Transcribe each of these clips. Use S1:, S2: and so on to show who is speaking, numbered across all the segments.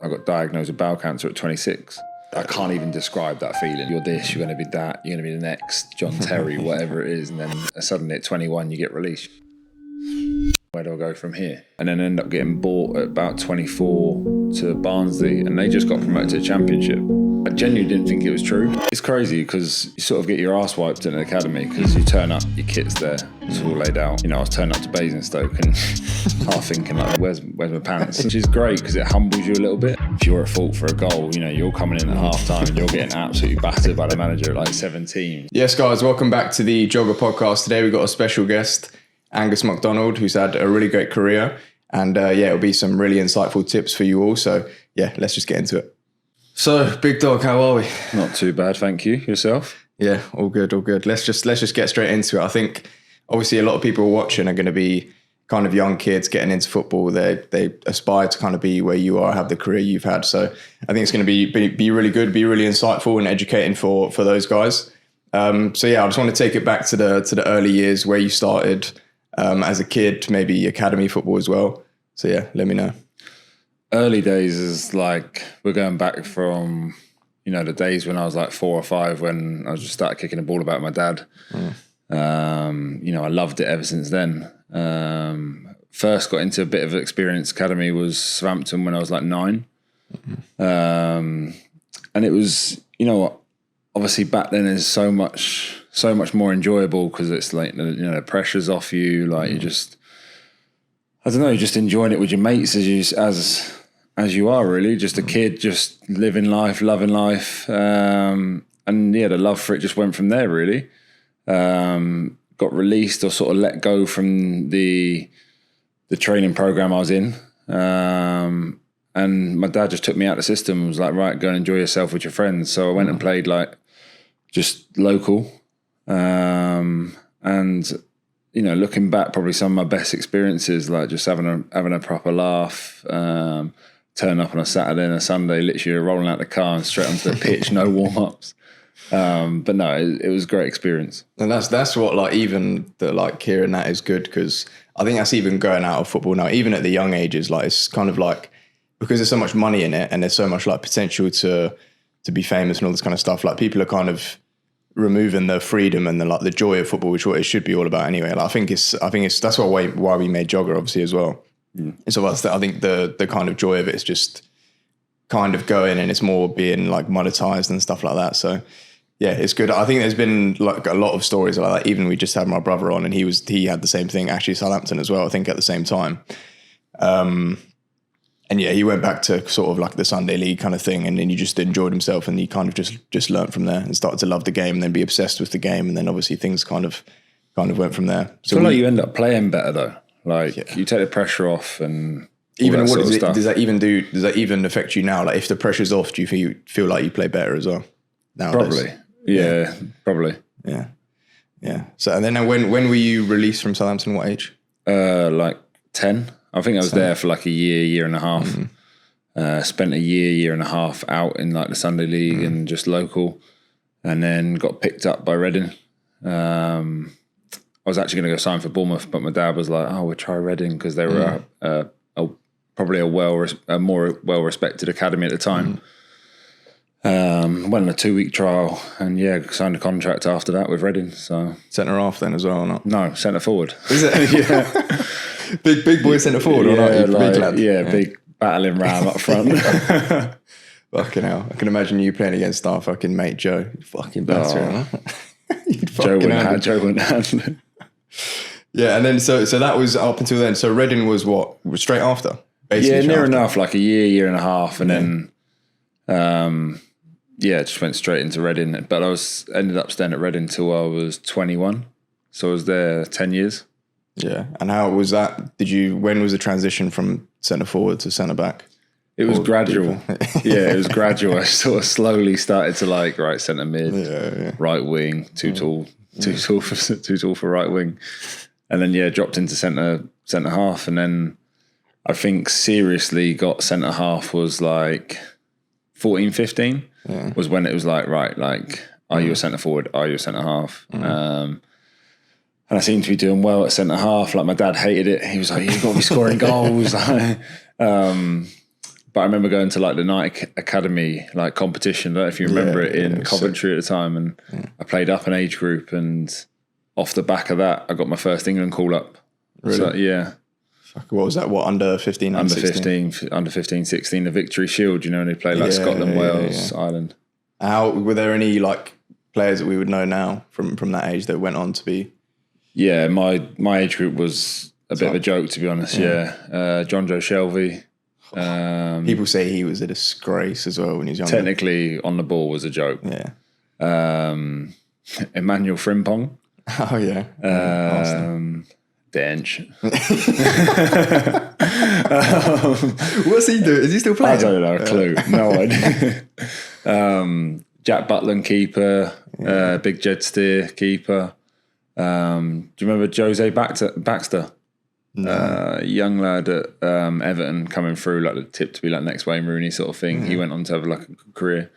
S1: I got diagnosed with bowel cancer at 26. I can't even describe that feeling. You're this, you're going to be that, you're going to be the next John Terry, whatever it is. And then suddenly at 21, you get released. Where do I go from here? And then end up getting bought at about 24 to Barnsley, and they just got promoted to the Championship. I genuinely didn't think it was true. It's crazy because you sort of get your ass wiped in an academy because you turn up, your kit's there, it's all laid out. You know, I was turning up to Basingstoke and half thinking like, where's my pants? Which is great because it humbles you a little bit. If you're at fault for a goal, you know, you're coming in at half time and you're getting absolutely battered by the manager at like 17.
S2: Yes, guys, welcome back to the Jogger Podcast. Today we've got a special guest, Angus MacDonald, who's had a really great career. And it'll be some really insightful tips for you all. So yeah, let's just get into it. So, big dog, how are we?
S1: Not too bad, thank you. Yourself?
S2: Yeah, all good, all good. Let's just get straight into it. I think obviously a lot of people watching are going to be kind of young kids getting into football. They aspire to kind of be where you are, have the career you've had. So I think it's going to be really good, be really insightful and educating for those guys. I just want to take it back to the early years where you started as a kid, maybe academy football as well. So yeah, let me know.
S1: Early days is like, we're going back from, you know, the days when I was like 4 or 5 when I just started kicking the ball about my dad. You know, I loved it ever since then. First got into a bit of experience academy was Southampton when I was like 9. And it was, you know, obviously back then is so much more enjoyable because it's like, you know, the pressure's off you, like you just, I don't know, you're just enjoying it with your mates as you are really, just a kid, just living life, loving life. And yeah, the love for it just went from there really. Got released or sort of let go from the training program I was in. And my dad just took me out of the system and was like, right, go and enjoy yourself with your friends. So I went and played like just local. And, you know, looking back, probably some of my best experiences, like just having a proper laugh, turn up on a Saturday and a Sunday, literally rolling out the car and straight onto the pitch, no warm-ups. But no, it was a great experience.
S2: And that's what, like, even the like hearing that is good, because I think that's even going out of football now, even at the young ages, like it's kind of like, because there's so much money in it and there's so much like potential to be famous and all this kind of stuff, like people are kind of removing the freedom and the joy of football, which is what it should be all about anyway. Like, I think it's that's why we made Jogger obviously as well. So I think the kind of joy of it is just kind of going, and it's more being like monetized and stuff like that. So yeah, it's good. I think there's been like a lot of stories like that. Even we just had my brother on, and he had the same thing, actually Southampton as well, I think at the same time. And yeah, he went back to sort of like the Sunday league kind of thing, and then he just enjoyed himself, and he kind of just learned from there and started to love the game and then be obsessed with the game, and then obviously things kind of went from there.
S1: So I feel like you end up playing better though. Like you take the pressure off, and
S2: even what does that even affect you now? Like if the pressure's off, do you feel like you play better as well nowadays?
S1: Probably. Yeah, probably.
S2: Yeah. So and then when were you released from Southampton? What age?
S1: Like 10. I think I was there for like a year and a half. Spent a year and a half out in like the Sunday league and just local, and then got picked up by Reading. I was actually going to go sign for Bournemouth, but my dad was like, "Oh, we'll try Reading," because they were probably a more well-respected academy at the time. Went on a 2-week trial and signed a contract after that with Reading. So
S2: centre half then as well, or not?
S1: No, centre forward.
S2: Is it? Yeah. Big boy centre forward, or not?
S1: Like,
S2: big lad.
S1: Big battling ram up front.
S2: Fucking hell. I can imagine you playing against our fucking mate Joe. You'd fucking batter him, huh?
S1: Joe wouldn't handle it.
S2: Yeah, and then so that was up until then. So Reading was what? Straight after?
S1: Basically near enough, like a year and a half, and then just went straight into Reading. But I ended up staying at Reading till I was 21. So I was there 10 years.
S2: Yeah. And how was that? When was the transition from centre forward to centre back?
S1: It was gradual. It was gradual. I sort of slowly started to like centre mid, right wing, too tall for right wing. And then dropped into centre half, and then I think seriously got centre half was like 14, 15 was when it was like, right, like, are you a centre forward? Are you a centre half? And I seemed to be doing well at centre half. Like my dad hated it. He was like, "You've got to be scoring goals." But I remember going to like the night academy like competition. I don't know if you remember it in Coventry at the time, and I played up an age group, and off the back of that, I got my first England call up.
S2: Really?
S1: So, yeah.
S2: What was that? What, under 15?
S1: Under 15, 16, the Victory Shield, you know, and they play like Scotland, Wales, Ireland.
S2: How were there any like players that we would know now from that age that went on to be?
S1: Yeah, my age group was a bit of a joke, to be honest. Yeah, John Joe Shelby.
S2: People say he was a disgrace as well when he was younger.
S1: Technically, on the ball was a joke.
S2: Yeah.
S1: Emmanuel Frimpong.
S2: Oh yeah.
S1: Dench.
S2: What's he doing? Is he still playing?
S1: I don't know, a clue. No idea. Jack Butland, keeper. Big Jed Steer, keeper. Do you remember Jose Baxter? No. Young lad at Everton, coming through like the tip to be like next Wayne Rooney sort of thing. He went on to have like a good career.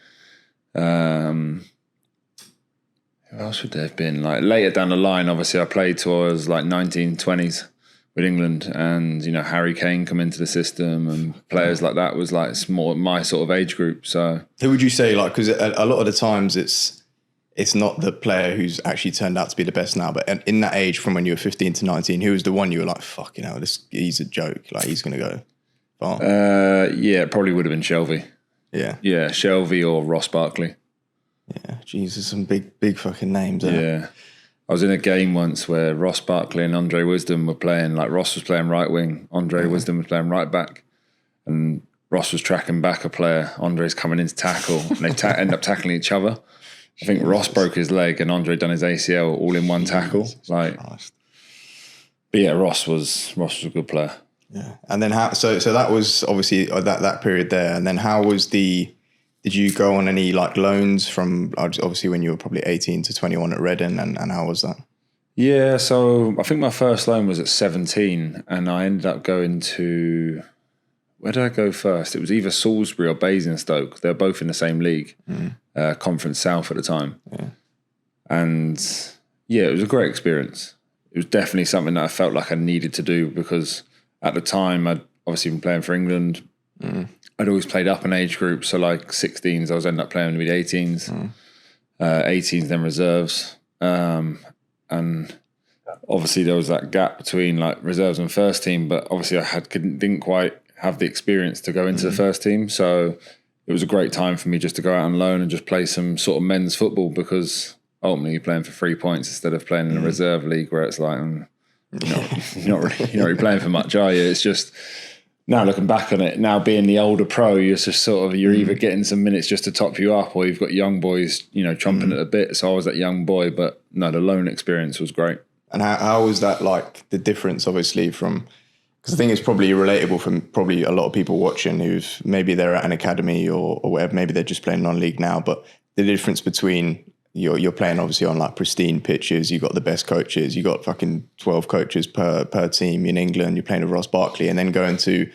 S1: Who else would there have been? Like later down the line, obviously I played towards like 1920s with England, and you know Harry Kane come into the system, and players like that was like more my sort of age group. So
S2: who would you say, like, because a lot of the times it's not the player who's actually turned out to be the best now, but in that age from when you were 15 to 19, who was the one you were like, fucking hell, he's a joke, like he's gonna go far?
S1: Yeah, it probably would have been Shelby. Yeah, Shelby or Ross Barkley.
S2: Yeah, Jesus, some big fucking names.
S1: Yeah. I was in a game once where Ross Barkley and Andre Wisdom were playing, like Ross was playing right wing, Andre Wisdom was playing right back, and Ross was tracking back a player, Andre's coming in to tackle, and they end up tackling each other. I think Ross broke his leg and Andre done his ACL all in one tackle. Like, but yeah, Ross was a good player.
S2: Yeah, and then how? So that was obviously that period there, and then how was the? Did you go on any like loans from obviously when you were probably 18 to 21 at Reading, and how was that?
S1: Yeah, so I think my first loan was at 17, and I ended up going to, where did I go first? It was either Salisbury or Basingstoke. They're both in the same league, Conference South at the time. Yeah. And yeah, it was a great experience. It was definitely something that I felt like I needed to do, because at the time I'd obviously been playing for England. I'd always played up an age group, so like 16s, I was ending up playing with 18s, 18s, then reserves. And obviously there was that gap between like reserves and first team, but obviously I didn't quite have the experience to go into the first team. So it was a great time for me just to go out on loan and just play some sort of men's football, because ultimately you're playing for 3 points instead of playing in a reserve league where it's like, you're not really playing for much, are you? It's just, now looking back on it, now being the older pro, you're just sort of, you're either getting some minutes just to top you up, or you've got young boys, chomping at a bit. So I was that young boy, but no, the loan experience was great. And
S2: how was that, like the difference, obviously, from, because I think it's probably relatable from probably a lot of people watching who've maybe they're at an academy or whatever, maybe they're just playing non-league now, but the difference between you're playing obviously on like pristine pitches, you've got the best coaches, you've got fucking 12 coaches per team in England, you're playing with Ross Barkley, and then going to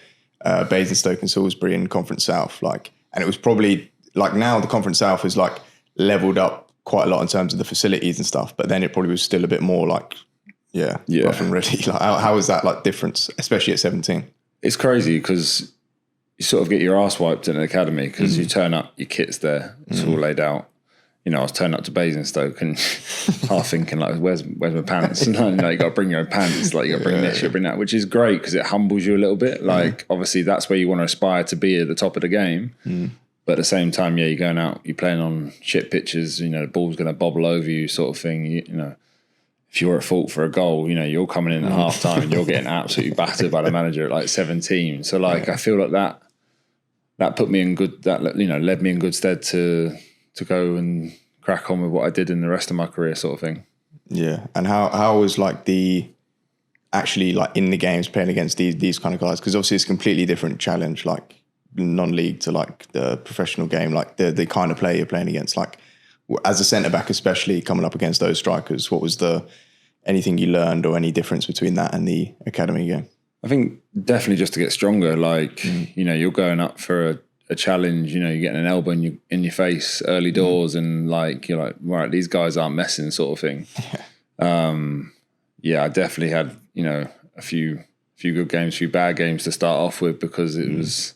S2: Basingstoke and Salisbury in Conference South, like, and it was probably like, now the Conference South is like leveled up quite a lot in terms of the facilities and stuff, but then it probably was still a bit more like rough and ready. Like, how was that like difference, especially at 17?
S1: It's crazy because you sort of get your ass wiped in an academy, because you turn up, your kit's there, it's all laid out. I was turning up to Basingstoke and half thinking like, where's my pants? And you got to bring your own pants. Like, you got to bring this, you got to bring that, which is great because it humbles you a little bit. Like, obviously that's where you want to aspire to be at the top of the game. But at the same time, you're going out, you're playing on shit pitches, the ball's going to bobble over you sort of thing. If you're at fault for a goal, you're coming in at half time and you're getting absolutely battered by the manager at like 17. So like, I feel like that put me in good, led me in good stead to go and crack on with what I did in the rest of my career sort of thing.
S2: Yeah. And how was like actually like in the games playing against these kind of guys? Because obviously it's a completely different challenge, like non-league to like the professional game, like the kind of player you're playing against, like as a centre-back, especially coming up against those strikers. What was anything you learned or any difference between that and the academy game?
S1: I think definitely just to get stronger, like, you're going up for a challenge, you're getting an elbow in your face early doors, and like, you're like, right, these guys aren't messing sort of thing. I definitely had, a few good games, a few bad games to start off with, because it was,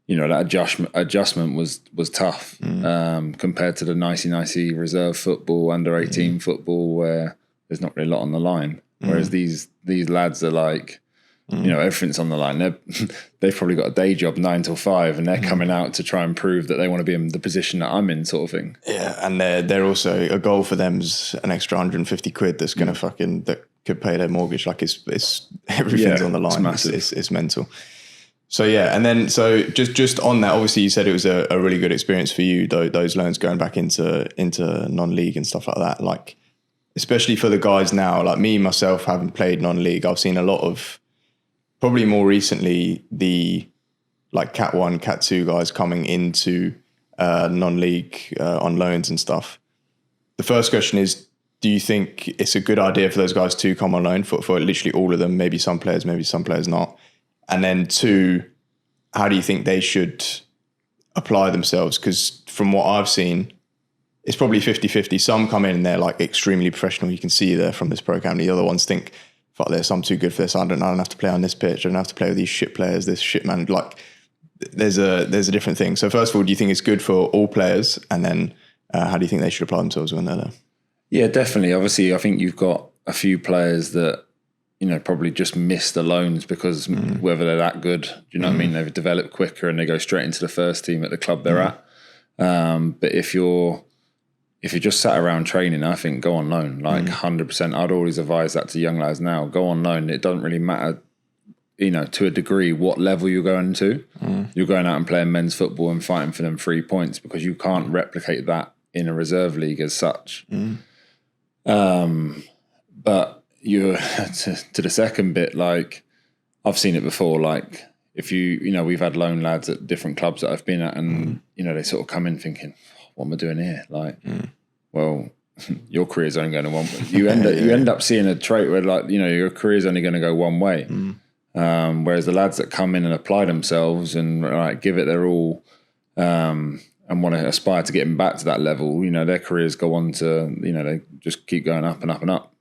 S1: that adjustment was tough compared to the nicey reserve football, under 18 football, where there's not really a lot on the line. Whereas these lads are like, everything's on the line. They've probably got a day job 9 till 5, and they're coming out to try and prove that they want to be in the position that I'm in, sort of thing.
S2: Yeah, and they're also, a goal for them's an extra 150 quid that's going to that could pay their mortgage. Like it's everything's on the line. It's massive. It's mental. So yeah, and then just on that, obviously you said it was a really good experience for you, those loans going back into non-league and stuff like that. Like, especially for the guys now, like me myself, having played non-league, I've seen a lot of, probably more recently, the like Cat 1, Cat 2 guys coming into non-league on loans and stuff. The first question is, do you think it's a good idea for those guys to come on loan for literally all of them? Maybe some players not. And then 2, how do you think they should apply themselves? Because from what I've seen, it's probably 50-50. Some come in and they're like extremely professional. You can see there from this program. The other ones think, fuck this, I'm too good for this. I don't have to play on this pitch. I don't have to play with these shit players, this shit man. Like, there's a different thing. So first of all, do you think it's good for all players? And then how do you think they should apply themselves when they're there? Yeah,
S1: definitely. Obviously, I think you've got a few players that, probably just miss the loans because whether they're that good, do you know what I mean? They've developed quicker and they go straight into the first team at the club they're at. But if you're just sat around training, I think go on loan, like 100%. I'd always advise that to young lads now. Go on loan. It doesn't really matter, to a degree, what level you're going to. You're going out and playing men's football and fighting for them 3 points because you can't replicate that in a reserve league as such. But you're to the second bit, like I've seen it before, like if we've had loan lads at different clubs that I've been at and, they sort of come in thinking, what am I doing here? Like, well, your career's only going to one way. You end up seeing a trait where like, your career's only going to go one way. Whereas the lads that come in and apply themselves and like give it their all, and want to aspire to getting back to that level, their careers go on to, they just keep going up and up and up.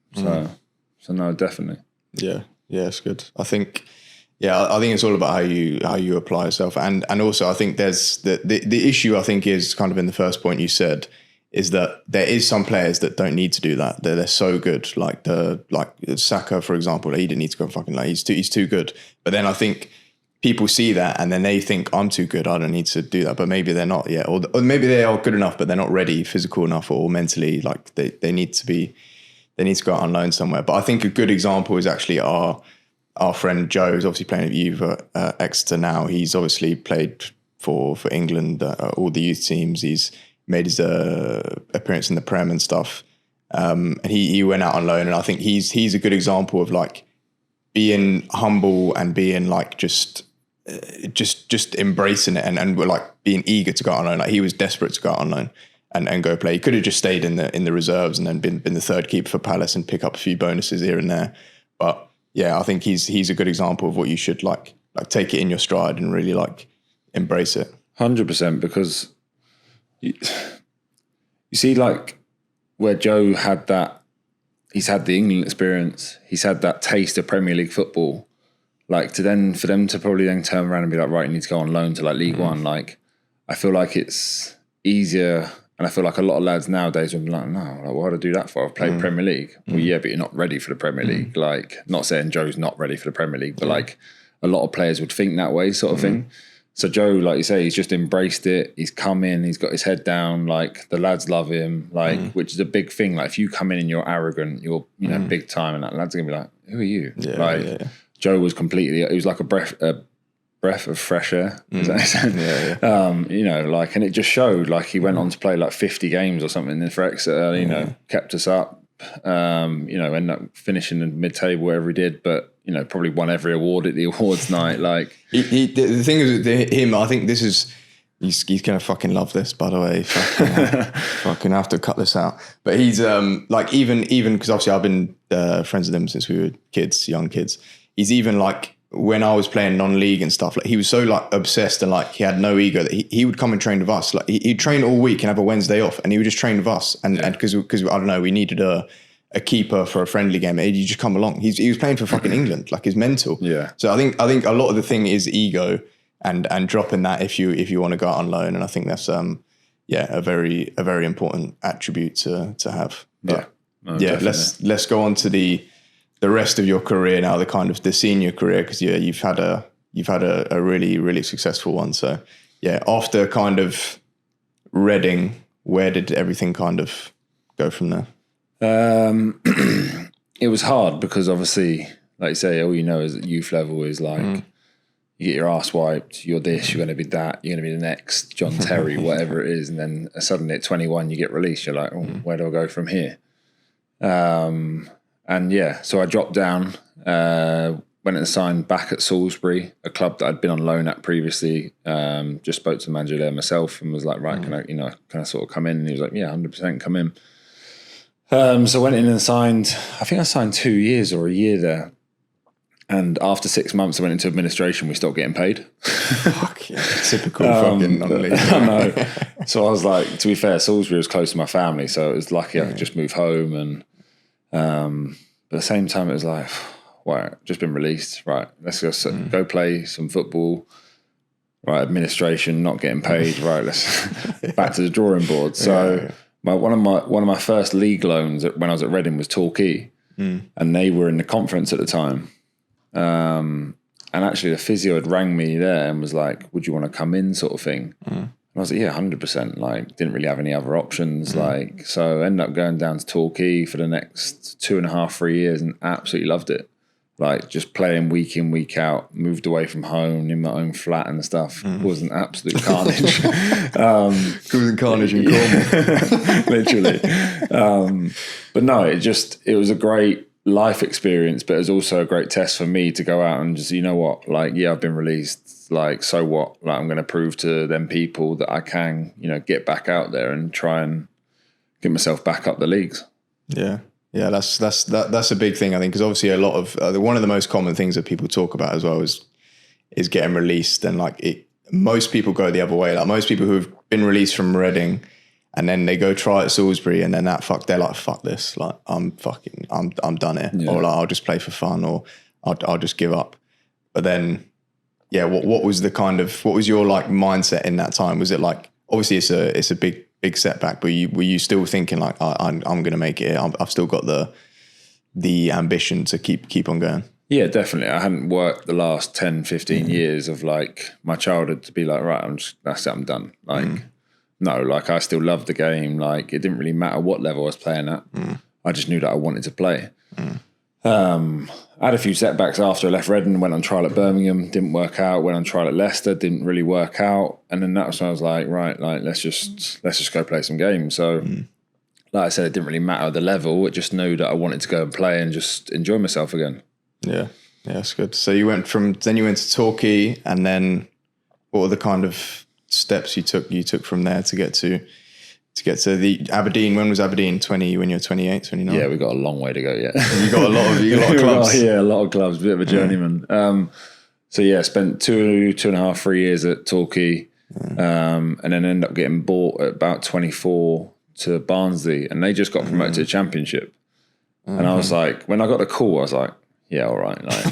S1: So no, definitely.
S2: Yeah, it's good. I think it's all about how you apply yourself, and also I think there's the issue. I think is kind of in the first point you said is that there is some players that don't need to do that. They're so good, like Saka, for example. He didn't need to go fucking like he's too good. But then I think people see that and then they think I'm too good. I don't need to do that. But maybe they're not yet, or maybe they are good enough, but they're not ready, physical enough or mentally. Like they need to be. They need to go out on loan somewhere. But I think a good example is actually our friend Joe, who's obviously playing at Juve at Exeter now. He's obviously played for England, all the youth teams. He's made his appearance in the Prem and stuff. And he went out on loan. And I think he's a good example of like being humble and being like just embracing it and like being eager to go out on loan. Like he was desperate to go out on loan. And go play. He could have just stayed in the reserves and then been the third keeper for Palace and pick up a few bonuses here and there. But yeah, I think he's a good example of what you should like take it in your stride and really like embrace it.
S1: 100%, because you see like where Joe had that, he's had the England experience, he's had that taste of Premier League football. Like for them to probably then turn around and be like, right, you need to go on loan to like League One. Like I feel like it's easier. And I feel like a lot of lads nowadays would be like, no, like, why would I do that for? I've played Premier League. Well, yeah, but you're not ready for the Premier League. Like, not saying Joe's not ready for the Premier League, but like a lot of players would think that way sort of thing. So Joe, like you say, he's just embraced it. He's come in, he's got his head down. Like the lads love him, like, which is a big thing. Like if you come in and you're arrogant, you're, big time, and that lads are gonna be like, who are you? Joe was completely, it was like a breath of fresh air. Like, and it just showed. Like he went on to play like 50 games or something for Exeter. Kept us up. Ended up finishing in mid-table wherever he did, but probably won every award at the awards night. Like
S2: the thing is with him, I think this is. He's gonna fucking love this, by the way. Fucking have to cut this out. But he's like even because obviously I've been friends with him since we were young kids. He's even like. When I was playing non-league and stuff, like he was so like obsessed and like he had no ego that he would come and train with us. Like he'd train all week and have a Wednesday off, and he would just train with us. And because I don't know, we needed a keeper for a friendly game. He'd just come along. He was playing for fucking England. Like he's mental.
S1: Yeah.
S2: So I think a lot of the thing is ego, and dropping that if you want to go out on loan. And I think that's a very important attribute to have. But, let's go on to the rest of your career now, the kind of the senior career, because you've had a really, really successful one. So after kind of Reading, where did everything kind of go from there?
S1: It was hard because obviously, like you say, all you know is at youth level is like you get your ass wiped, you're this, you're going to be that, you're going to be the next John Terry, whatever it is. And then suddenly at 21, you get released. You're like, where do I go from here? So I dropped down, went and signed back at Salisbury, a club that I'd been on loan at previously. Just spoke to the manager there myself and was like, right, can I sort of come in? And he was like, yeah, 100% come in. So I went in and signed, I think I signed 2 years or a year there. And after 6 months, I went into administration. We stopped getting paid.
S2: Fuck yeah. Typical fucking non-league.
S1: I know. So I was like, to be fair, Salisbury was close to my family. So it was lucky I could just move home. And but at the same time, it was like, wow, just been released. Right, let's go play some football. Right, administration, not getting paid. Right, let's back to the drawing board. So one of my first league loans when I was at Reading was Torquay, and they were in the conference at the time. And actually, the physio had rang me there and was like, "Would you want to come in?" sort of thing. And I was like, "Yeah, 100%." Like, didn't really have any other options. Like, so I ended up going down to Torquay for the next 2.5, 3 years, and absolutely loved it. Like, just playing week in, week out, moved away from home in my own flat and stuff. Was an absolute carnage.
S2: Causing carnage in Cornwall.
S1: Literally. But no, it was a great life experience, but it was also a great test for me to go out and just, you know what, like, yeah, I've been released. Like, so what? Like, I'm going to prove to them people that I can, get back out there and try and get myself back up the leagues.
S2: Yeah. Yeah, that's a big thing, I think, because obviously a lot of one of the most common things that people talk about as well is getting released, and most people go the other way. Like, most people who've been released from Reading and then they go try at Salisbury and then they're like, fuck this, like I'm done here, or like I'll just play for fun, or I'll just give up. But then, what was your like mindset in that time? Was it like, obviously it's a big setback, but were you still thinking like, I'm going to make it? I've still got the ambition to keep on going.
S1: Yeah, definitely. I hadn't worked the last 10, 15 years of like my childhood to be like, right, that's it, I'm done. Like, no, like I still loved the game. Like, it didn't really matter what level I was playing at. I just knew that I wanted to play. I had a few setbacks after I left Reading, went on trial at Birmingham, didn't work out, went on trial at Leicester, didn't really work out. And then that was when I was like, right, like let's just go play some games. So like I said, it didn't really matter the level. It just knew that I wanted to go and play and just enjoy myself again. Yeah.
S2: Yeah, that's good. So you went to Torquay, and then what were the kind of steps you took from there to get to the Aberdeen? When was Aberdeen? When you were 28, 29?
S1: Yeah, we got a long way to go yet.
S2: You got a lot of clubs.
S1: A lot of clubs, bit of a journeyman. Spent 2.5, 3 years at Torquay, and then ended up getting bought at about 24 to Barnsley, and they just got promoted to the Championship. And I was like, when I got the call, I was like, yeah, all right, like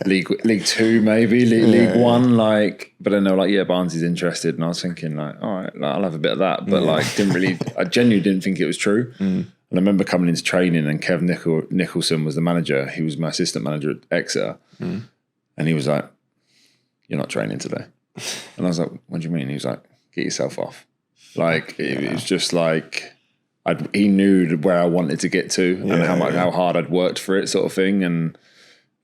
S1: League Two, maybe League One, like. But then they were like, yeah, Barnsley's interested, and I was thinking, like, all right, like, I'll have a bit of that, but like, I genuinely didn't think it was true. And I remember coming into training, and Kev Nicholson was the manager. He was my assistant manager at Exeter, and he was like, "You're not training today," and I was like, "What do you mean?" He was like, "Get yourself off." Like, it was just like. He knew where I wanted to get to and how hard I'd worked for it, sort of thing, and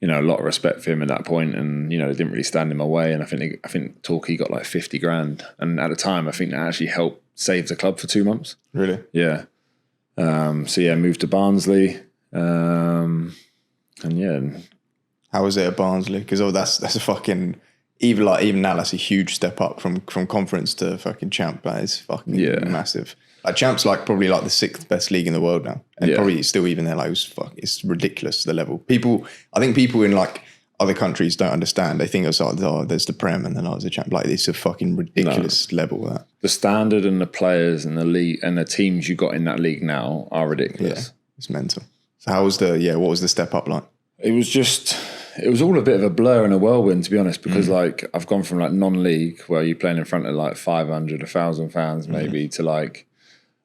S1: a lot of respect for him at that point, and it didn't really stand in my way. And I think Torquay got like 50 grand, and at the time I think that actually helped save the club for 2 months.
S2: Really?
S1: Yeah. Moved to Barnsley, and
S2: how was it at Barnsley? Because that's a fucking even now that's a huge step up from conference to fucking champ. That is fucking massive. Like, Champ's probably the 6th best league in the world now, and probably still even there. Like, it's ridiculous, the level. I think people in other countries don't understand. They think it's like, oh, there's the Prem, and then there's the Champ. Like, it's a fucking ridiculous level. That
S1: the standard and the players and the league and the teams you got in that league now are ridiculous.
S2: Yeah, it's mental. So how was what was the step up like?
S1: It was just it was all a bit of a blur and a whirlwind, to be honest, because like I've gone from like non-league where you're playing in front of like 500, 1,000 fans maybe to like,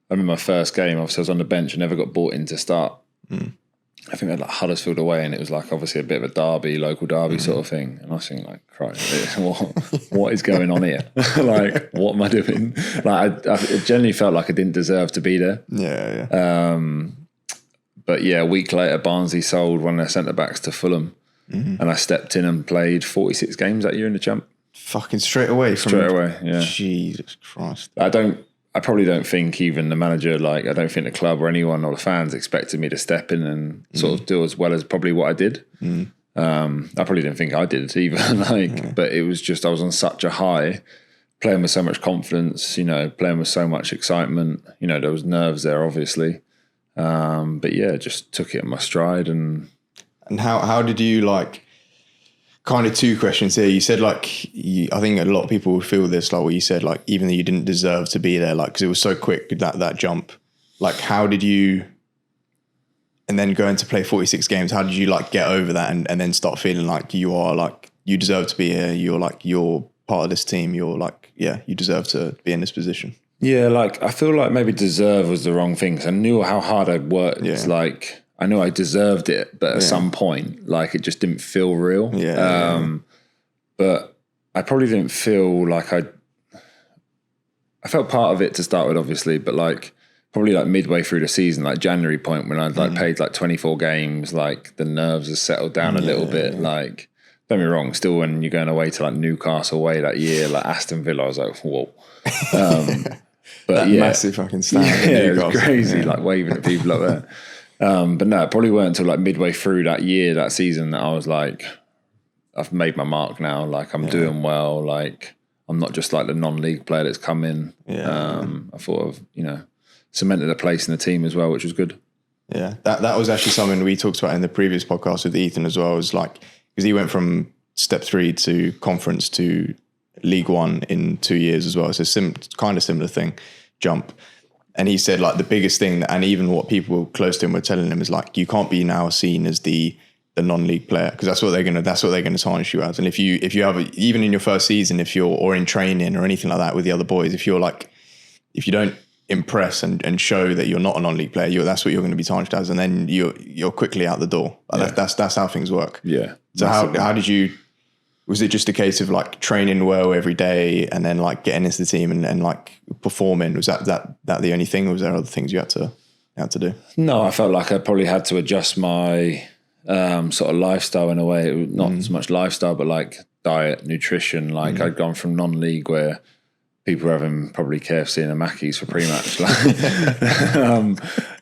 S1: I remember my first game, obviously I was on the bench and never got brought in to start. I think we had like Huddersfield away and it was like obviously a bit of a derby, local derby sort of thing. And I was thinking like, Christ, what is going on here? Like, what am I doing? Like I generally felt like I didn't deserve to be there.
S2: Yeah.
S1: But yeah, a week later, Barnsley sold one of their centre-backs to Fulham. And I stepped in and played 46 games that year in the Champ.
S2: Fucking straight away.
S1: Yeah.
S2: Jesus Christ.
S1: I probably don't think even the manager, like I don't think the club or anyone or the fans expected me to step in and sort of do as well as probably what I did. I probably didn't think I did either. But it was just, I was on such a high, playing with so much confidence, you know, playing with so much excitement. You know, there was nerves there, obviously. But yeah, just took it in my stride. And
S2: how did you like, kind of two questions here. You said like, I think a lot of people would feel this, like what you said, like even though you didn't deserve to be there, like, cause it was so quick, that jump, like how did you, and then going to play 46 games, how did you like get over that and then start feeling like you are like, you deserve to be here. You're part of this team. You're like, yeah, you deserve to be in this position.
S1: Yeah. Like, I feel like maybe deserve was the wrong thing. Cause I knew how hard I'd worked.
S2: Yeah.
S1: It's like, I knew I deserved it, but at some point, like it just didn't feel real. But I probably didn't feel like I felt part of it to start with, obviously, but like probably like midway through the season, like January point when I'd like played like 24 games, like the nerves have settled down a little bit. Like, don't be wrong, still when you're going away to like Newcastle away that year, like Aston Villa, I was like, whoa. But
S2: that massive fucking stand.
S1: Yeah, it was crazy, like waving at people up there. But no, it probably weren't until like midway through that year, that season, that I was like, I've made my mark now. Like I'm doing well. Like I'm not just like the non-league player that's come in. I thought of, you know, cemented a place in the team as well, which was good.
S2: Yeah, that was actually something we talked about in the previous podcast with Ethan as well. It was like, because he went from step 3 to conference to League One in 2 years as well. It's a kind of similar thing, jump. And he said like the biggest thing, and even what people close to him were telling him, is like, you can't be now seen as the non-league player, because that's what they're gonna tarnish you as. And if you have even in your first season, or in training or anything like that with the other boys, if you don't impress and show that you're not a non-league player, that's what you're going to be tarnished as, and then you're quickly out the door. That's how things work.
S1: Yeah.
S2: So how did you? Was it just a case of like training well every day and then like getting into the team and like performing? Was that the only thing, or was there other things you had to do?
S1: No, I felt like I probably had to adjust my sort of lifestyle in a way. It was not so much lifestyle, but like diet, nutrition. Like I'd gone from non-league where people were having probably KFC and a Mackey's for pre-match,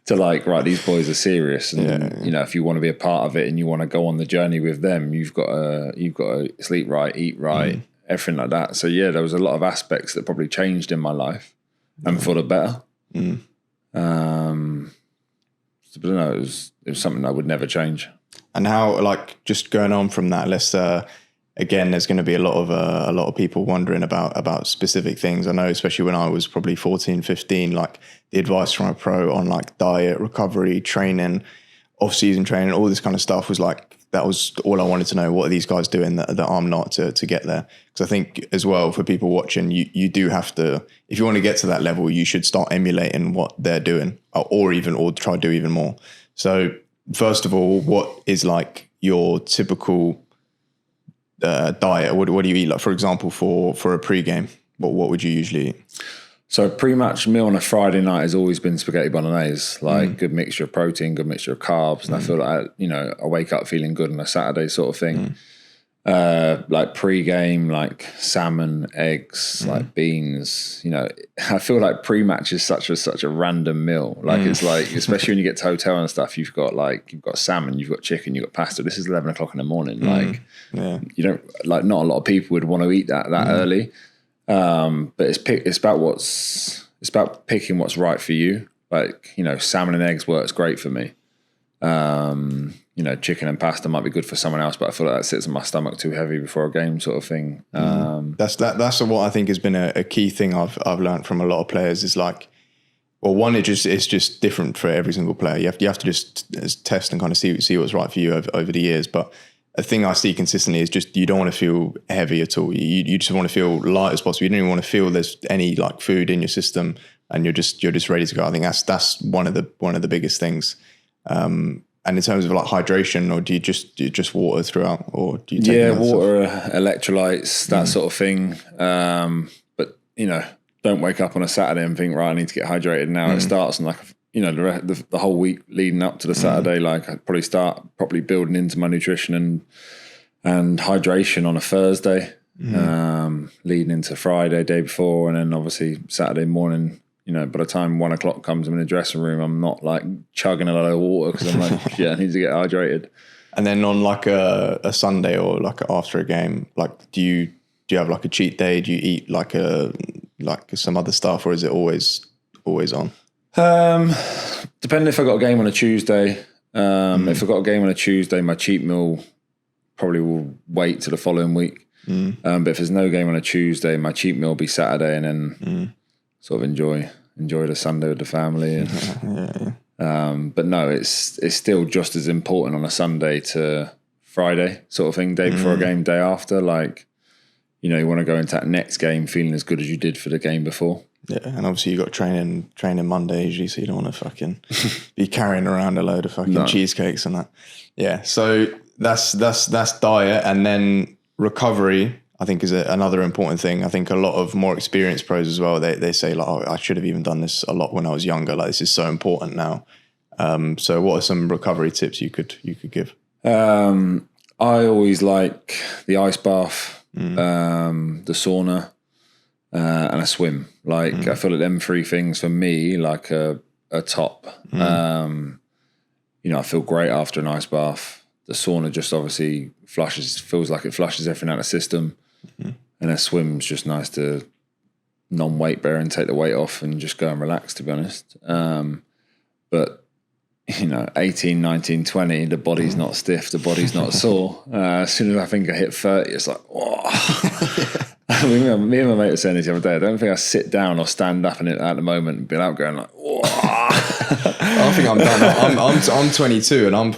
S1: to like, right, these boys are serious, and you know, if you want to be a part of it and you want to go on the journey with them, you've got to sleep right, eat right, everything like that. So yeah, there was a lot of aspects that probably changed in my life, and for the better. But no, it was something I would never change.
S2: And how, like, just going on from that, let's again, there's going to be a lot of people wondering about specific things. I know, especially when I was probably 14, 15, like the advice from a pro on like diet, recovery, training, off-season training, all this kind of stuff was like, that was all I wanted to know. What are these guys doing that I'm not to get there? Because I think as well, for people watching, you do have to, if you want to get to that level, you should start emulating what they're doing, or try to do even more. So first of all, what is like your typical diet? What do you eat? Like, for example, for a pre-game, what would you usually eat?
S1: So a pre-match meal on a Friday night has always been spaghetti bolognese, like good mixture of protein, good mixture of carbs. And I feel like, you know, I wake up feeling good on a Saturday sort of thing. Like pre-game, like salmon, eggs, like beans, you know, I feel like pre-match is such a random meal. Like it's like, especially when you get to hotel and stuff, you've got salmon, you've got chicken, you've got pasta. This is 11 o'clock in the morning. Like, you don't, like, not a lot of people would want to eat that early. But it's about picking what's right for you. Like, you know, salmon and eggs works great for me. You know, chicken and pasta might be good for someone else, but I feel like that sits in my stomach too heavy before a game, sort of thing.
S2: That's what I think has been a key thing I've learned from a lot of players is like, well, one, it's just different for every single player. You have to just test and kind of see what's right for you over the years. But a thing I see consistently is just you don't want to feel heavy at all. You just want to feel light as possible. You don't even want to feel there's any like food in your system, and you're just ready to go. I think that's one of the biggest things. And in terms of like hydration, or do you just water throughout, or do you take
S1: water, electrolytes, that sort of thing. But don't wake up on a Saturday and think, right, I need to get hydrated now. It starts in like the whole week leading up to the Saturday. Like I'd probably start properly building into my nutrition and hydration on a Thursday, leading into Friday, day before, and then obviously Saturday morning. By the time 1 o'clock comes, I'm in the dressing room, I'm not like chugging a lot of water because I'm like, I need to get hydrated.
S2: And then on like a Sunday or like after a game, like do you have like a cheat day? Do you eat like some other stuff, or is it always on?
S1: Depending if I got a game on a Tuesday. If I got a game on a Tuesday, my cheat meal probably will wait till the following week. But if there's no game on a Tuesday, my cheat meal will be Saturday, and then sort of enjoy the Sunday with the family. And, but no, it's still just as important on a Sunday to Friday sort of thing, day before a game, day after. Like, you want to go into that next game feeling as good as you did for the game before.
S2: Yeah, and obviously you got training Monday usually, so you don't want to fucking be carrying around a load of fucking cheesecakes and that. Yeah, so that's diet, and then recovery, I think, is another important thing. I think a lot of more experienced pros as well, they say like, I should have even done this a lot when I was younger. Like, this is so important now. So what are some recovery tips you could give?
S1: I always like the ice bath, the sauna, and a swim. Like I feel like them three things for me, like a top. I feel great after an ice bath. The sauna just obviously feels like it flushes everything out of the system. And a swim's just nice to non-weight bear and take the weight off and just go and relax, to be honest. But 18, 19, 20, the body's not stiff, the body's not sore. As soon as I think I hit 30, it's like, oh. Me and my mate were saying this the other day, I don't think I sit down or stand up in it at the moment and be out going like, whoa.
S2: I think I'm done. I'm 22 and I'm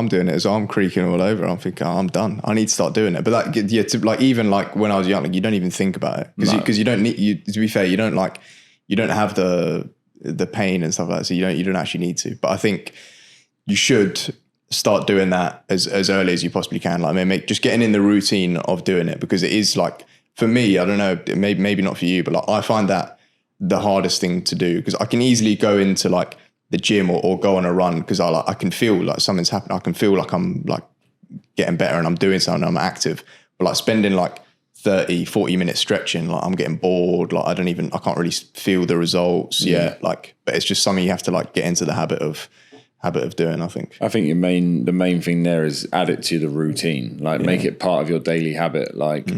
S2: doing it, so I'm creaking all over. I'm thinking, I'm done. I need to start doing it. But even like when I was young, like, you don't even think about it because you don't need. To be fair, you don't have the pain and stuff like that, so you don't actually need to. But I think you should start doing that as early as you possibly can. Like, just getting in the routine of doing it, because it is like, for me, I don't know, maybe not for you, but like I find that the hardest thing to do, because I can easily go into like the gym or go on a run because I can feel like something's happening. I can feel like I'm like getting better and I'm doing something, I'm active. But like spending like 30, 40 minutes stretching, like I'm getting bored. Like I can't really feel the results yet. Like, but it's just something you have to like get into the habit of doing, I think.
S1: I think the main thing there is add it to the routine. Like make it part of your daily habit. Like,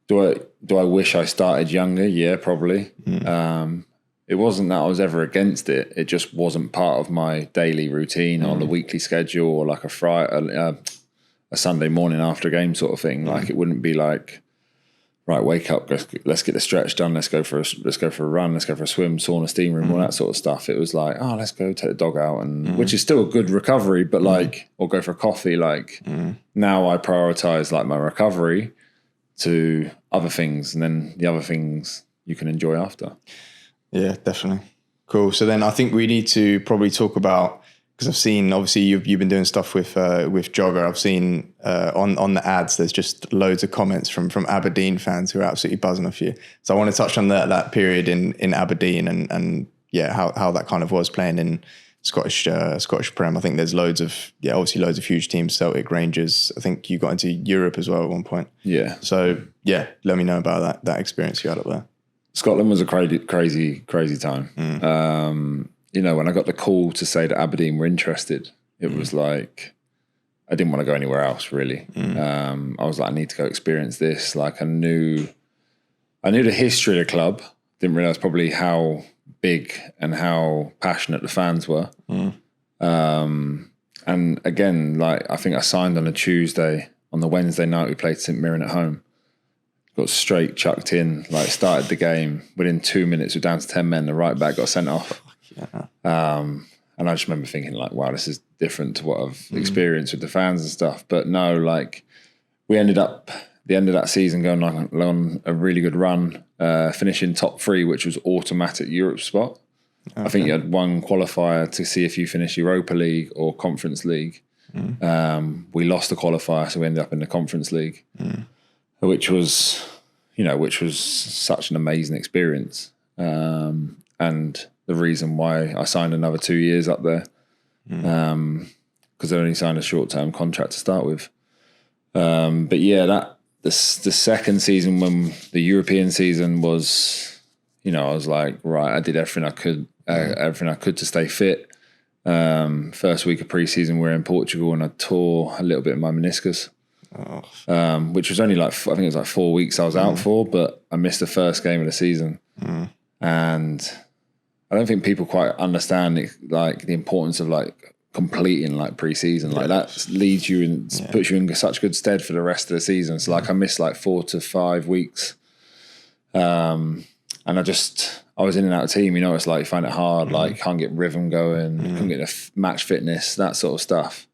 S1: do I wish I started younger? Yeah, probably. It wasn't that I was ever against it. It just wasn't part of my daily routine on the weekly schedule, or like a Sunday morning after a game sort of thing. Like it wouldn't be like, right, wake up, let's get the stretch done, let's go for a run, let's go for a swim, sauna, steam room, all that sort of stuff. It was like, oh, let's go take the dog out, and which is still a good recovery, but like, or go for a coffee. Like now I prioritize like my recovery to other things, and then the other things you can enjoy after. Yeah,
S2: definitely. Cool. So then I think we need to probably talk about, because I've seen, obviously you've been doing stuff with Jogger. I've seen on the ads, there's just loads of comments from Aberdeen fans who are absolutely buzzing off you. So I want to touch on that period in Aberdeen and how that kind of was playing in Scottish Prem. I think there's loads of huge teams, Celtic, Rangers. I think you got into Europe as well at one point.
S1: Yeah.
S2: So let me know about that experience you had up there.
S1: Scotland was a crazy time. When I got the call to say that Aberdeen were interested, it was like, I didn't want to go anywhere else really. I was like, I need to go experience this. Like I knew the history of the club, didn't realise probably how big and how passionate the fans were. And again, like I think I signed on a Tuesday. On the Wednesday night we played St Mirren at home. Got straight chucked in, like started the game. Within 2 minutes, we're down to 10 men. The right back got sent off. And I just remember thinking like, wow, this is different to what I've experienced with the fans and stuff. But no, like we ended up the end of that season going on a really good run, finishing top 3, which was automatic Europe spot. Okay. I think you had one qualifier to see if you finish Europa League or Conference League. We lost the qualifier, so we ended up in the Conference League, which was such an amazing experience. And the reason why I signed another 2 years up there, because I only signed a short-term contract to start with. But yeah, the second season, when the European season was, I was like, right, I did everything I could to stay fit. First week of pre-season, we're in Portugal, and I tore a little bit of my meniscus, which was only I think it was like 4 weeks I was out for, but I missed the first game of the season. And I don't think people quite understand the importance of completing pre-season. That leads you and puts you in such good stead for the rest of the season. So I missed 4 to 5 weeks. And I was in and out of team, it's you find it hard, can't get rhythm going, couldn't get the match fitness, that sort of stuff.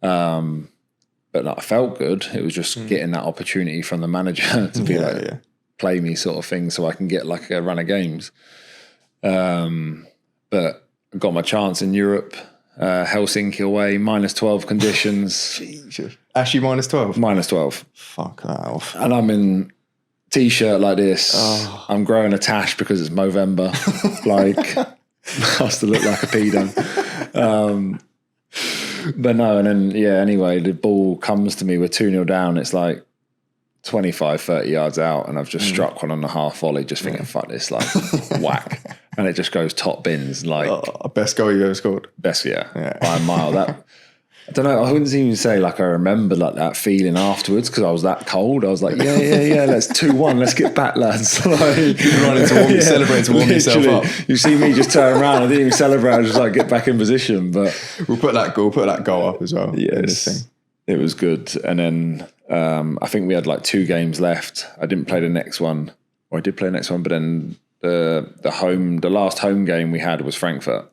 S1: But I felt good. It was just getting that opportunity from the manager to be play me sort of thing, so I can get a run of games. But I got my chance in Europe, Helsinki away, -12 conditions.
S2: Jesus. Actually, -12?
S1: -12.
S2: Fuck that off.
S1: And I'm in T-shirt like this. I'm growing a tash because it's Movember. I still look like a pedo. But no, and then, anyway, the ball comes to me. We're 2-0 down. It's 25, 30 yards out, and I've just struck one on the half volley, just thinking, fuck this, whack. And it just goes top bins.
S2: Best goal you ever scored?
S1: Best, by a mile. I don't know, I wouldn't even say I remember that feeling afterwards, because I was that cold. I was like, yeah, let's 2-1, let's get back, lads.
S2: Running to warm, celebrating to warm yourself up.
S1: You see me just turn around, I didn't even celebrate, I just get back in position. But
S2: we'll put that goal up as well.
S1: Yes, it was good. And then I think we had 2 games left. I didn't play the next one, or I did play the next one, but then the last home game we had was Frankfurt,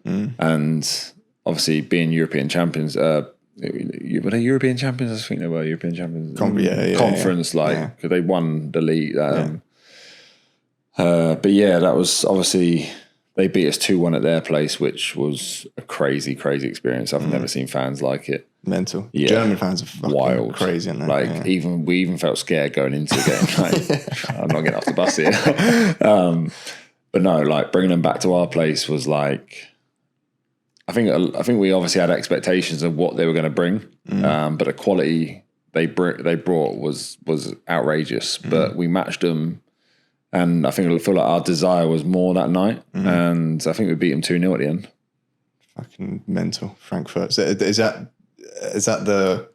S1: and obviously being European champions, were they European champions? I think they were European champions. Conference, because they won the league. But that was obviously, they beat us 2-1 at their place, which was a crazy, crazy experience. I've never seen fans like it.
S2: Mental. Yeah. German fans are fucking wild, crazy.
S1: We even felt scared going into the game. I'm not getting off the bus here. But no, bringing them back to our place was I think we obviously had expectations of what they were going to bring, but the quality they brought was outrageous. But we matched them, and I feel like our desire was more that night, and I think we beat them 2-0 at the end.
S2: Fucking mental. Frankfurt. So is that the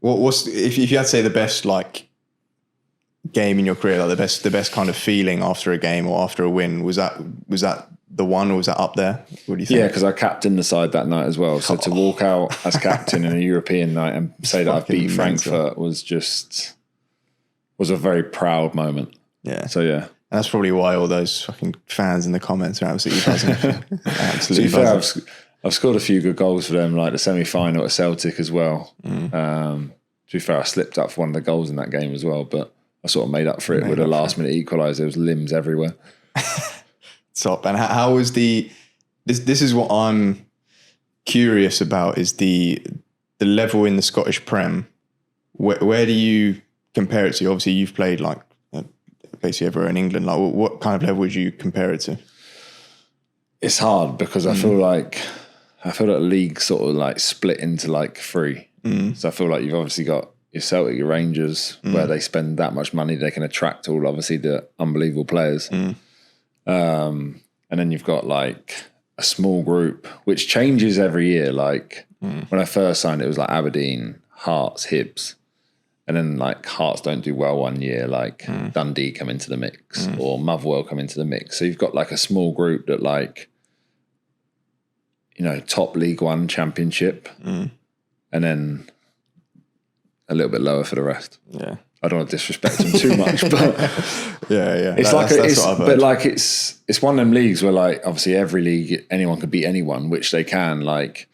S2: what's if you had to say the best game in your career, the best kind of feeling after a game or after a win, was that the one, or was that up there? What do you think?
S1: Yeah, because I captained the side that night as well. So to walk out as captain in a European night and say that I beat Frankfurt was a very proud moment. Yeah. So yeah.
S2: And that's probably why all those fucking fans in the comments are absolutely buzzing.
S1: Absolutely buzzing. I've scored a few good goals for them, the semi-final at Celtic as well. To be fair, I slipped up for one of the goals in that game as well, but I sort of made up for it with a last-minute equaliser. There was limbs everywhere.
S2: Top. And how was this is what I'm curious about, is the level in the Scottish Prem. Where do you compare it to? Obviously, you've played basically everywhere in England. What kind of level would you compare it to?
S1: It's hard because I feel like the league sort of split into 3. So I feel like you've obviously got your Celtic, your Rangers, where they spend that much money, they can attract all obviously the unbelievable players. And then you've got a small group which changes every year. When I first signed, it was Aberdeen, Hearts, Hibs, and then Hearts don't do well one year, Dundee come into the mix or Motherwell come into the mix. So you've got a small group that top League One Championship, and then a little bit lower for the rest.
S2: Yeah.
S1: I don't want to disrespect them too much, but it's it's one of them leagues where like obviously every league anyone could beat anyone, which they can. Like,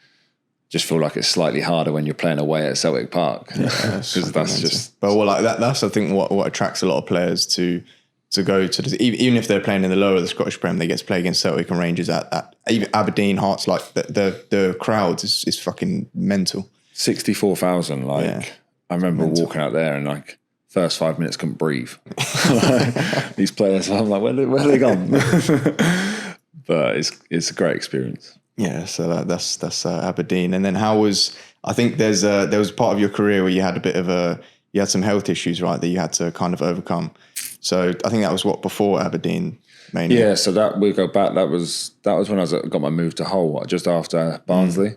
S1: just feel like it's slightly harder when you're playing away at Celtic Park, because that's just.
S2: But well, like that's I think what attracts a lot of players to go to even if they're playing in the lower of the Scottish Prem, they get to play against Celtic and Rangers at even Aberdeen, Hearts. Like the crowd is fucking mental.
S1: 64,000. Like I remember walking out there and like first 5 minutes couldn't breathe. These players, I'm like, where are they gone? But it's a great experience.
S2: Yeah, so that's Aberdeen. And then I think there was part of your career where you had you had some health issues, right, that you had to kind of overcome. So I think that was before Aberdeen mainly.
S1: Yeah, so that we go back. That was when I got my move to Hull, just after Barnsley.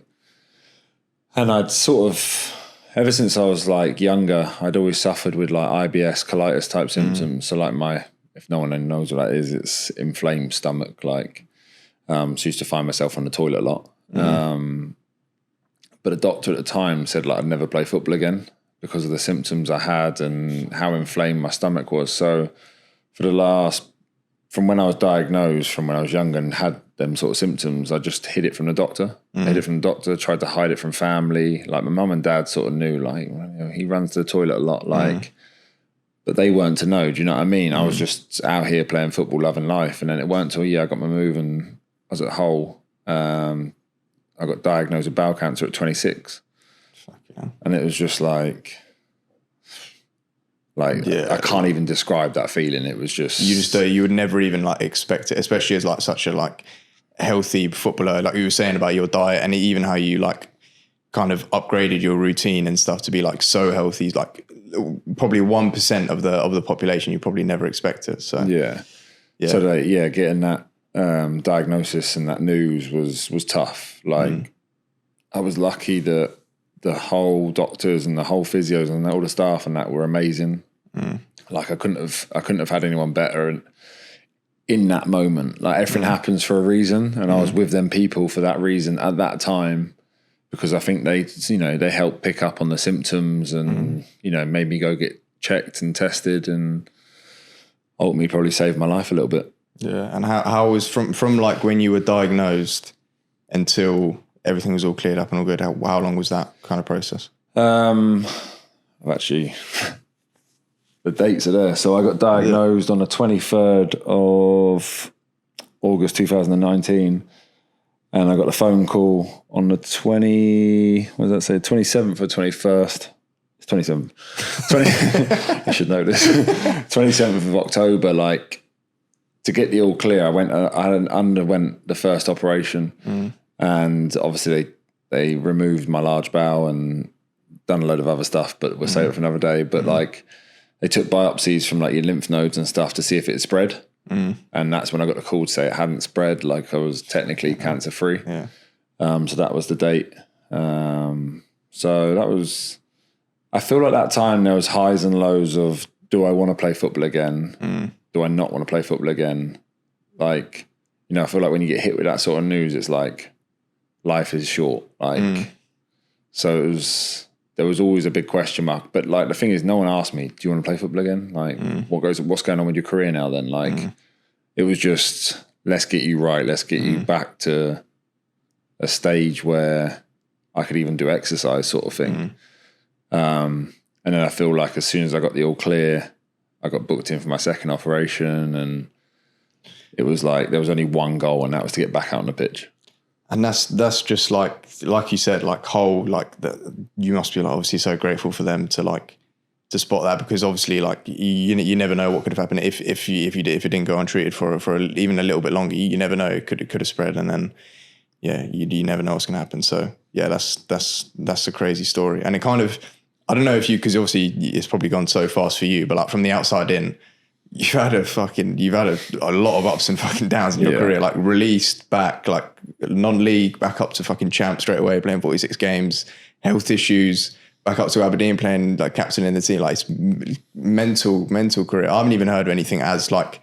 S1: And I'd sort of, ever since I was like younger, I'd always suffered with like IBS, colitis type symptoms. So like if no one knows what that is, it's inflamed stomach. Like, so I used to find myself on the toilet a lot. But a doctor at the time said like I'd never play football again because of the symptoms I had and how inflamed my stomach was. So from when I was diagnosed, from when I was younger and had them sort of symptoms, I just hid it from the doctor. Hid it from the doctor, tried to hide it from family. Like my mum and dad sort of knew, like, he runs to the toilet a lot, like, but they weren't to know. Do you know what I mean? I was just out here playing football, loving life. And then it weren't until a year I got my move and I was at Hull. I got diagnosed with bowel cancer at 26. And it was just like I can't even describe that feeling. It was just
S2: you would never even like expect it, especially as like such a like healthy footballer, like you were saying about your diet and even how you like kind of upgraded your routine and stuff to be like so healthy, like probably 1% of the population you probably never expected. So so getting that diagnosis and that news was tough. Like I was lucky that the whole doctors and the whole physios and all the staff and that were amazing. Like I couldn't have had anyone better. And in that moment, like everything happens for a reason. And I was with them people for that reason at that time, because I think they helped pick up on the symptoms and, made me go get checked and tested and ultimately probably saved my life a little bit. Yeah. And how was from like when you were diagnosed until everything was all cleared up and all good, how long was that kind of process?
S1: Actually, the dates are there. So I got diagnosed on the 23rd of August 2019, and I got a phone call on the 27th or 21st. It's 27th. I should know this. 27th of October, like, to get the all clear, I underwent the first operation, and obviously they removed my large bowel and done a load of other stuff, but we'll save it for another day. But like, they took biopsies from like your lymph nodes and stuff to see if it spread, and that's when I got the call to say it hadn't spread. Like I was technically cancer free. So that was the date. So that was. I feel like that time there was highs and lows of, do I want to play football again? Do I not want to play football again? Like, I feel like when you get hit with that sort of news, it's like life is short. Like, so there was always a big question mark. But like the thing is, no one asked me, do you want to play football again? Like, what's going on with your career now? Then like, it was just, let's get you right. Let's get you back to a stage where I could even do exercise, sort of thing. And then I feel like as soon as I got the all clear, I got booked in for my second operation, and it was like there was only one goal, and that was to get back out on the pitch.
S2: And that's just like you said, like Hull, like you must be like obviously so grateful for them to spot that, because obviously like you never know what could have happened if it didn't go untreated for even a little bit longer. You never know, it could have spread, and then you never know what's going to happen. So yeah, that's a crazy story, and it kind of, I don't know if you, because obviously it's probably gone so fast for you, but like from the outside in, you've had a lot of ups and fucking downs in your career, like released back, like non-league, back up to fucking champ straight away, playing 46 games, health issues, back up to Aberdeen, playing like captain in the team. Like it's mental career. I haven't even heard of anything as like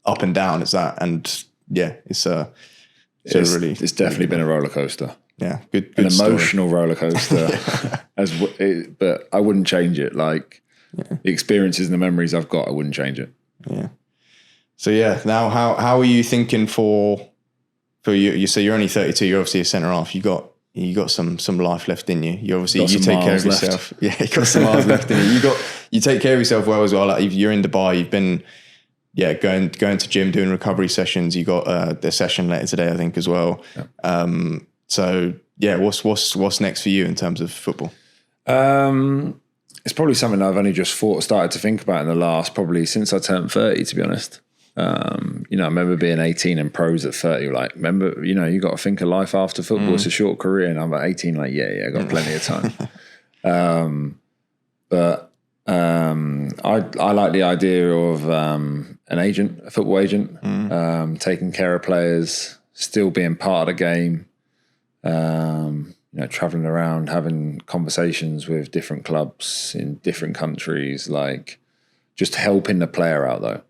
S2: up and down as that. And yeah, it's
S1: definitely been a roller coaster.
S2: Yeah, good
S1: an emotional roller coaster, but I wouldn't change it. Like, the experiences and the memories I've got, I wouldn't change it.
S2: Yeah. So yeah, now how are you thinking for you? You say you're only 32. You're obviously a centre half. You got some life left in you. You obviously you take care of yourself. Yeah, you got some miles left in you. You take care of yourself well as well. Like if you're in Dubai, you've been going to gym, doing recovery sessions. You got a session later today, I think, as well. Yeah. So yeah, what's next for you in terms of football?
S1: It's probably something I've only just started to think about in the last, probably since I turned 30, to be honest. I remember being 18 and pros at 30. Like, you got to think of life after football. It's a short career, and I'm at 18. Like, I got plenty of time. But I like the idea of a football agent, taking care of players, still being part of the game. Traveling around, having conversations with different clubs in different countries, like just helping the player out though,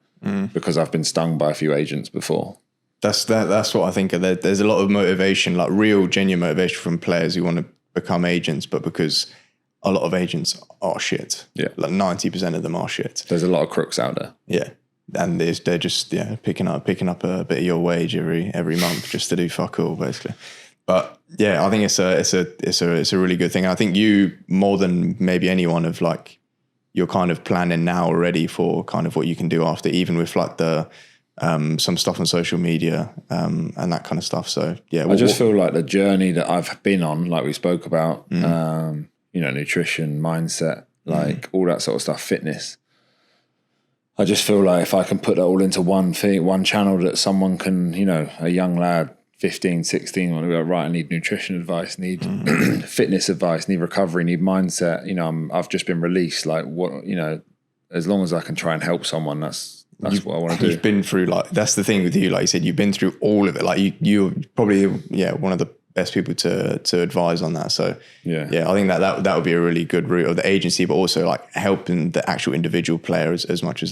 S1: because I've been stung by a few agents before.
S2: That's what I think. There's a lot of motivation, like real, genuine motivation from players who want to become agents, but because a lot of agents are shit. Yeah, like 90% of them are shit.
S1: There's a lot of crooks out there.
S2: Yeah, and they're just picking up a bit of your wage every month just to do fuck all, basically. But yeah, I think it's a really good thing. I think you, more than maybe anyone, of like, you're kind of planning now already for kind of what you can do after, even with like the some stuff on social media and that kind of stuff. So yeah,
S1: I just feel like the journey that I've been on, like we spoke about, nutrition, mindset, like all that sort of stuff, fitness. I just feel like if I can put that all into one thing, one channel that someone can, a young lad, 15, 16, want to go, right, I need nutrition advice, need fitness advice, need recovery, need mindset. I've just been released. Like as long as I can try and help someone, that's what I want to do.
S2: You've been through, like, that's the thing with you. Like you said, you've been through all of it. Like you're probably, one of the best people to advise on that. So yeah, I think that would be a really good route of the agency, but also like helping the actual individual players as much as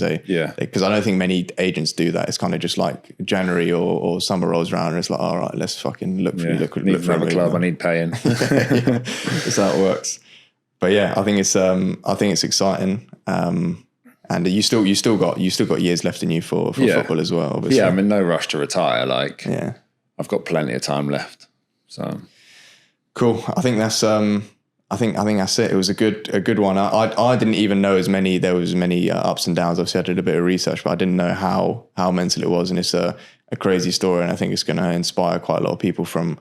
S2: because I don't think many agents do that. It's kind of just like January or summer rolls around and it's like, all right, let's fucking look for
S1: a club. I need paying.
S2: That's how it works. But yeah, I think it's exciting. And you still got years left in you for football as well, obviously.
S1: Yeah, I'm in no rush to retire. Like, I've got plenty of time left. So
S2: cool. I think that's I think that's it. It was a good one. I didn't even know there was many ups and downs. Obviously I did a bit of research, but I didn't know how mental it was, and it's a crazy story, and I think it's going to inspire quite a lot of people from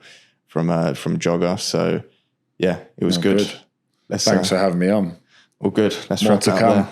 S2: Jogger. So yeah, it was good.
S1: Thanks for having me on.
S2: All good. Let's
S1: More
S2: wrap
S1: to
S2: it up
S1: come.
S2: there.